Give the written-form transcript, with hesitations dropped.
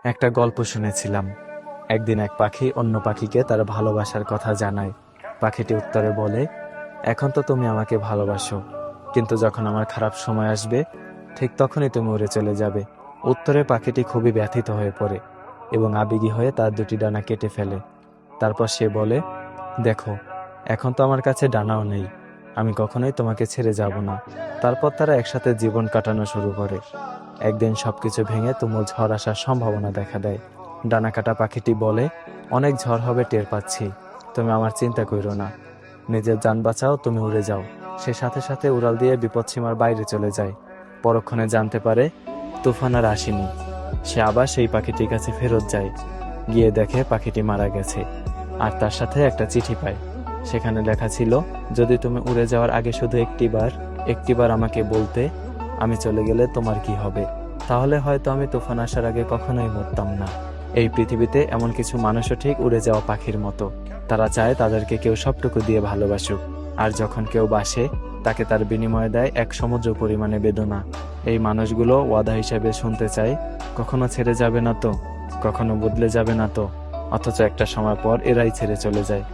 একটা গল্প শুনেছিলাম। একদিন এক পাখি অন্য পাখিকে তার ভালোবাসার কথা জানায়। পাখিটি উত্তরে বলে, এখন তো তুমি আমাকে ভালোবাসো, কিন্তু যখন আমার খারাপ সময় আসবে ঠিক তখনই তুমি উড়ে চলে যাবে। উত্তরে পাখিটি খুবই ব্যথিত হয়ে পড়ে এবং আবেগী হয়ে তার দুটি ডানা কেটে ফেলে। তারপর সে বলে, দেখো, এখন তো আমার কাছে ডানাও নেই, আমি কখনোই তোমাকে ছেড়ে যাব না। তারপর তারা একসাথে জীবন কাটানো শুরু করে। একদিন সবকিছু ভেঙে তুমুল ঝড় আসার সম্ভাবনা দেখা দেয়। ডানা কাটা পাখিটি বলে, অনেক ঝড় হবে টের পাচ্ছি, তুমি আমার চিন্তা করো না, নিজের যান বাঁচাও, তুমি উড়ে যাও। সে সাথে সাথে উড়াল দিয়ে বিপদসীমার বাইরে চলে যায়। পরক্ষণে জানতে পারে তুফান আর আসেনি। সে আবার সেই পাখিটির কাছে ফেরত যায়। গিয়ে দেখে পাখিটি মারা গেছে, আর তার সাথে একটা চিঠি পায়। সেখানে লেখা ছিল, যদি তুমি উড়ে যাওয়ার আগে শুধু একটিবার আমাকে বলতে, আমি চলে গেলে তোমার কি হবে, তাহলে হয়তো আমি তুফান আসার আগে কখনোই মরতাম না। এই পৃথিবীতে এমন কিছু মানুষও ঠিক উড়ে যাওয়া পাখির মতো। তারা চায় তাদেরকে কেউ সবটুকু দিয়ে ভালোবাসুক, আর যখন কেউ বাসে তাকে তার বিনিময়ে দেয় এক সমুদ্র পরিমাণে বেদনা। এই মানুষগুলো ওয়াদা হিসেবে শুনতে চায়, কখনো ছেড়ে যাবে না তো, কখনো বদলে যাবে না তো, অথচ একটা সময় পর এরাই ছেড়ে চলে যায়।